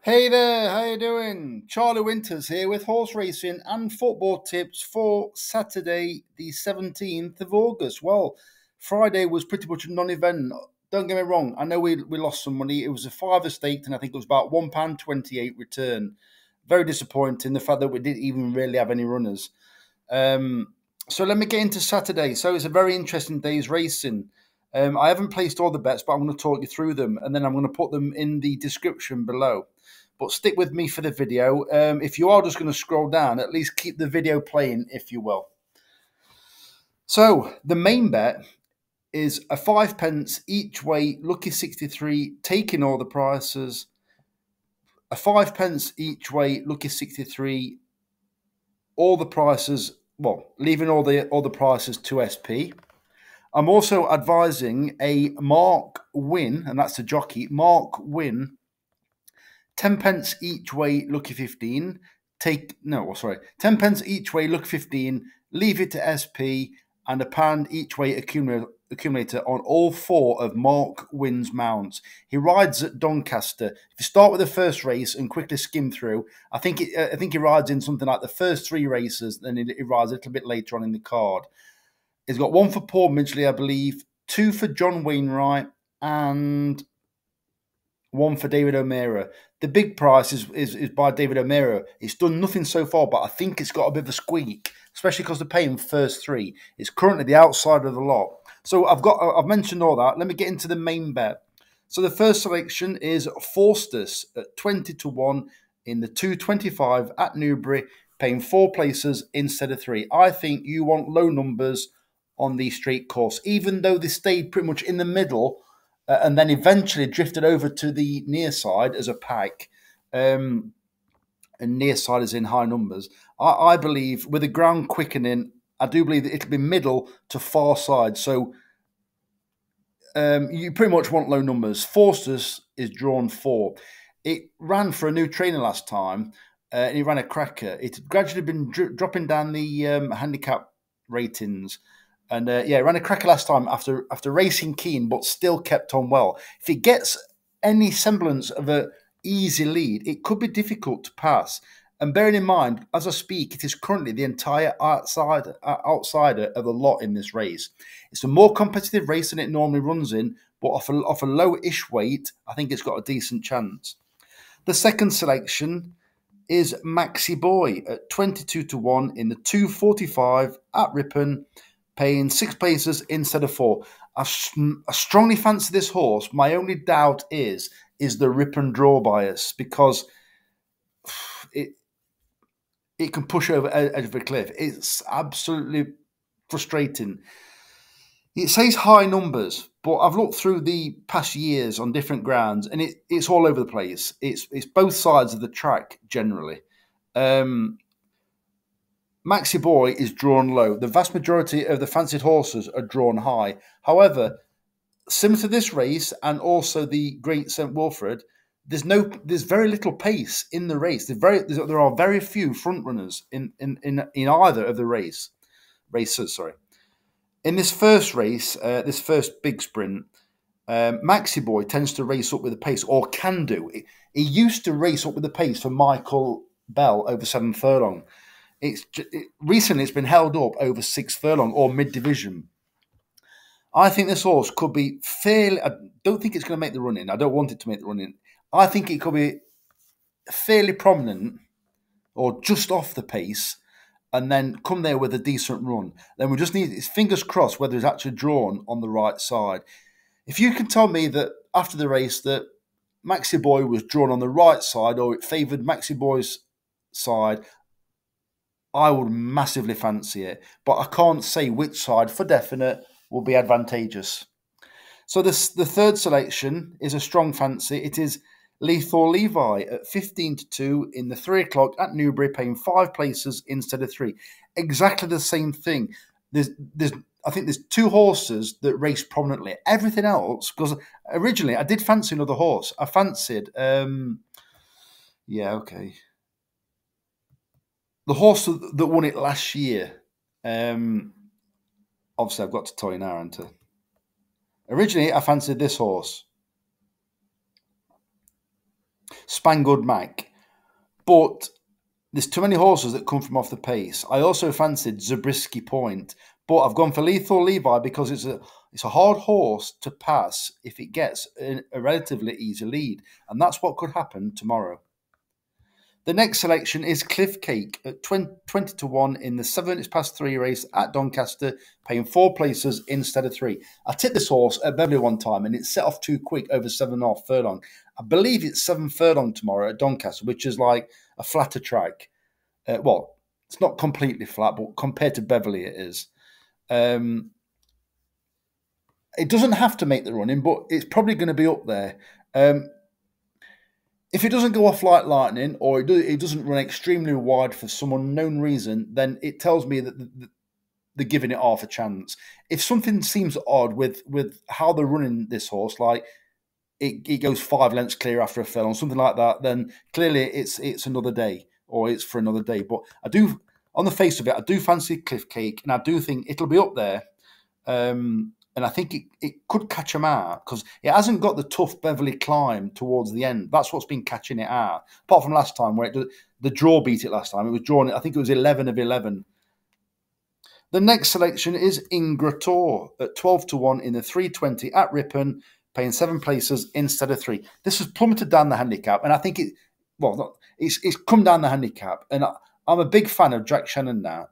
Hey there, how you doing? Charlie Winters here with horse racing and football tips for Saturday, the 17th of August. Well, Friday was pretty much a non-event. Don't get me wrong, I know we lost some money. It was a fiver stake and I think it was about £1.28 return. Very disappointing, the fact that we didn't even really have any runners. So let me get into Saturday. So it's a very interesting day's racing. I haven't placed all the bets, but I'm going to talk you through them and then I'm going to put them in the description below. But stick with me for the video. If you are just going to scroll down, at least keep the video playing, if you will. So the main bet is a 5p each way, lucky 63, taking all the prices. A 5p each way, lucky 63, all the prices, well, leaving all the prices to SP. I'm also advising a Mark Winn, and that's the jockey, Mark Winn, 10p each way, lucky 15. 10p each way, lucky 15. Leave it to SP, and a pound each way accumulator on all four of Mark Winn's mounts. He rides at Doncaster. If you start with the first race and quickly skim through, I think he rides in something like the first three races, then he rides a little bit later on in the card. He's got one for Paul Midgley, I believe, two for John Wainwright, and one for David O'Meara. The big price is by David O'Meara. It's done nothing so far, but I think it's got a bit of a squeak, especially because they're paying first three. It's currently the outside of the lot. So I've mentioned all that. Let me get into the main bet. So the first selection is Faustus at 20-1 in the 225 at Newbury, paying four places instead of three. I think you want low numbers on the straight course, even though they stayed pretty much in the middle and then eventually drifted over to the near side as a pack. And near side is in high numbers. I believe with the ground quickening, I do believe that it'll be middle to far side. So you pretty much want low numbers. Faustus is drawn 4. It ran for a new trainer last time, and he ran a cracker. It's gradually been dropping down the handicap ratings. And ran a cracker last time after racing keen, but still kept on well. If it gets any semblance of a easy lead, it could be difficult to pass. And bearing in mind, as I speak, it is currently the entire outsider of the lot in this race. It's a more competitive race than it normally runs in, but off a low-ish weight, I think it's got a decent chance. The second selection is Maxi Boy at 22-1 in the 245 at Ripon, paying 6 places instead of 4. I strongly fancy this horse. My only doubt is the Ripon draw bias, because it can push over edge of a cliff. It's absolutely frustrating. It says high numbers, but I've looked through the past years on different grounds, and it's all over the place. It's both sides of the track generally. Maxi Boy is drawn low. The vast majority of the fancied horses are drawn high. However, similar to this race and also the Great St Wilfred, there's very little pace in the race. There are very few front runners in either of the races. Sorry. In this first race, this first big sprint, Maxi Boy tends to race up with the pace, or can do. He used to race up with the pace for Michael Bell over 7 furlong. Recently it's been held up over 6 furlong or mid-division. I think this horse could be fairly... I don't think it's going to make the run-in. I don't want it to make the run-in. I think it could be fairly prominent or just off the pace and then come there with a decent run. Then we just need... It's fingers crossed whether it's actually drawn on the right side. If you can tell me that after the race that Maxi Boy was drawn on the right side or it favoured Maxi Boy's side, I would massively fancy it, but I can't say which side for definite will be advantageous. So the third selection is a strong fancy. It is Lethal Levi at 15-2 in the 3 o'clock at Newbury, paying 5 places instead of 3. Exactly the same thing. I think there's 2 horses that race prominently. Everything else, because originally I did fancy another horse. I fancied, the horse that won it last year. Obviously, I've got to tell you now, haven't I? Originally, I fancied this horse. Spangled Mac. But there's too many horses that come from off the pace. I also fancied Zabriskie Point, but I've gone for Lethal Levi because it's a hard horse to pass if it gets a relatively easy lead, and that's what could happen tomorrow. The next selection is Cliffcake at 20 to 1 in the 7 minutes past 3 race at Doncaster, paying 4 places instead of 3. I tipped this horse at Beverley one time and it set off too quick over 7.5 furlong. I believe it's 7 furlong tomorrow at Doncaster, which is like a flatter track. Well, it's not completely flat, but compared to Beverley it is. It doesn't have to make the running, but it's probably going to be up there. If it doesn't go off like lightning or it doesn't run extremely wide for some unknown reason, then it tells me that they're giving it half a chance. If something seems odd with how they're running this horse, like it goes 5 lengths clear after a furlong, something like that, then clearly it's another day or it's for another day. But I do, on the face of it, I do fancy Cliffcake, and I do think it'll be up there. And I think it could catch him out because it hasn't got the tough Beverley climb towards the end. That's what's been catching it out. Apart from last time where the draw beat it last time. It was drawn, I think it was 11 of 11. The next selection is Ingra Tor at 12 to 1 in the 320 at Ripon, paying 7 places instead of 3. This has plummeted down the handicap, and I think it's come down the handicap. And I'm a big fan of Jack Shannon now.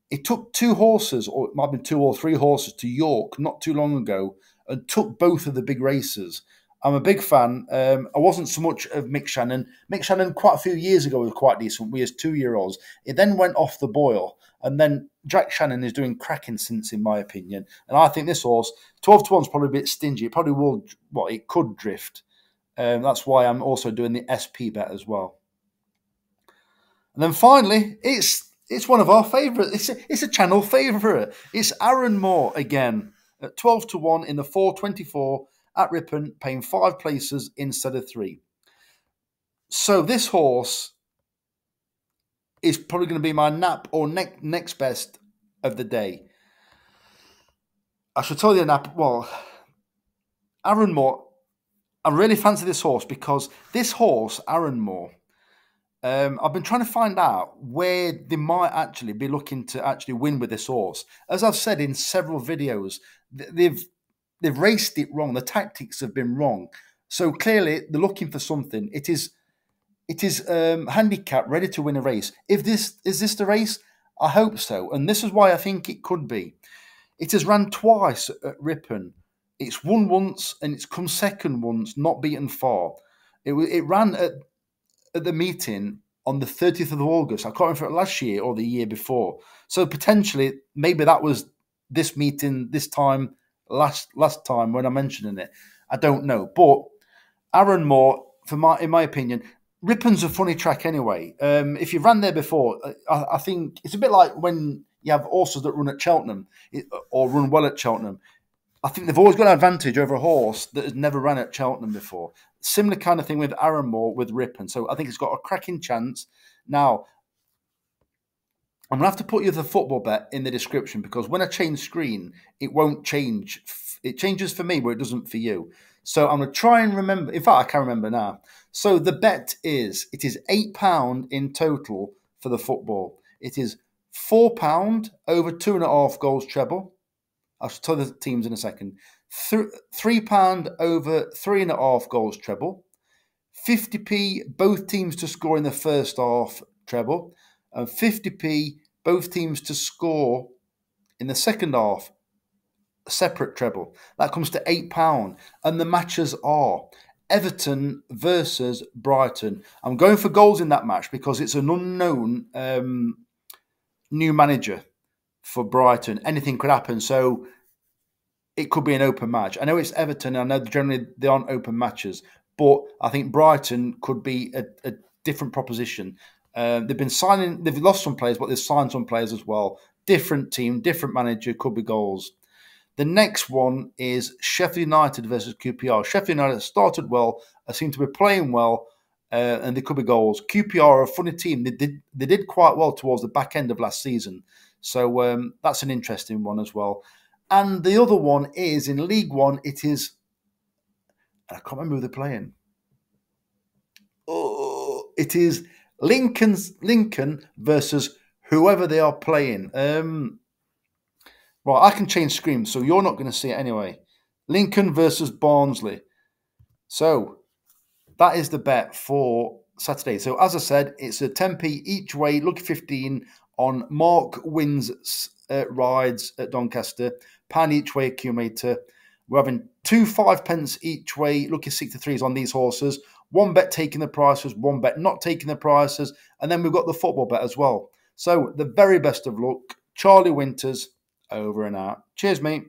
It took 2 horses, or it might have been 2 or 3 horses, to York not too long ago and took both of the big races. I'm a big fan. I wasn't so much of Mick Shannon. Mick Shannon, quite a few years ago, was quite decent. We as 2-year-olds. It then went off the boil. And then Jack Shannon is doing cracking since, in my opinion. And I think this horse, 12 to 1 is probably a bit stingy. It probably will, it could drift. That's why I'm also doing the SP bet as well. And then finally, it's one of our favourites. It's a channel favourite. It's Arranmore again at 12 to 1 in the 424 at Ripon, paying 5 places instead of 3. So this horse is probably going to be my nap or next best of the day. I should tell you Arranmore, I really fancy this horse because this horse, Arranmore, I've been trying to find out where they might actually be looking to actually win with this horse. As I've said in several videos, they've raced it wrong. The tactics have been wrong. So clearly they're looking for something. It is handicapped, ready to win a race. Is this the race? I hope so. And this is why I think it could be. It has ran twice at Ripon. It's won once and it's come second once, not beaten far. It ran at the meeting on the 30th of August. I can't remember if it was last year or the year before. So potentially, maybe that was this meeting, this time, last time when I'm mentioning it. I don't know. But Arranmore, in my opinion, Ripon's a funny track anyway. If you've ran there before, I think it's a bit like when you have horses that run at Cheltenham or run well at Cheltenham. I think they've always got an advantage over a horse that has never ran at Cheltenham before. Similar kind of thing with Arranmore with Ripon. So I think it's got a cracking chance. Now, I'm going to have to put you the football bet in the description because when I change screen, it won't change. It changes for me, but it doesn't for you. So I'm going to try and remember. In fact, I can't remember now. So the bet is, it is £8 in total for the football. It is £4 over 2.5 goals treble. I'll tell the teams in a second. £3 over 3.5 goals treble. 50p both teams to score in the first half treble. And 50p both teams to score in the second half separate treble. That comes to £8. And the matches are Everton versus Brighton. I'm going for goals in that match because it's an unknown new manager for Brighton. Anything could happen. So it could be an open match. I know it's Everton. I know generally they aren't open matches, but I think Brighton could be a different proposition. They've lost some players, but they've signed some players as well. Different team, different manager, could be goals. The next one is Sheffield United versus QPR. Sheffield United started well, seem to be playing well, and they could be goals. QPR are a funny team. They did quite well towards the back end of last season. So that's an interesting one as well. And the other one is in League One. It is, I can't remember who they're playing. it is Lincoln versus whoever they are playing. Right, I can change screen, so you're not going to see it anyway. Lincoln versus Barnsley. So that is the bet for Saturday. So as I said, it's a 10p each way, lucky 15 on Mark Winn's rides at Doncaster, £1 each way accumulator. We're having 2 5p each way, lucky 63s on these horses. One bet taking the prices, one bet not taking the prices, and then we've got the football bet as well. So the very best of luck. Charlie Winters, over and out. Cheers, mate.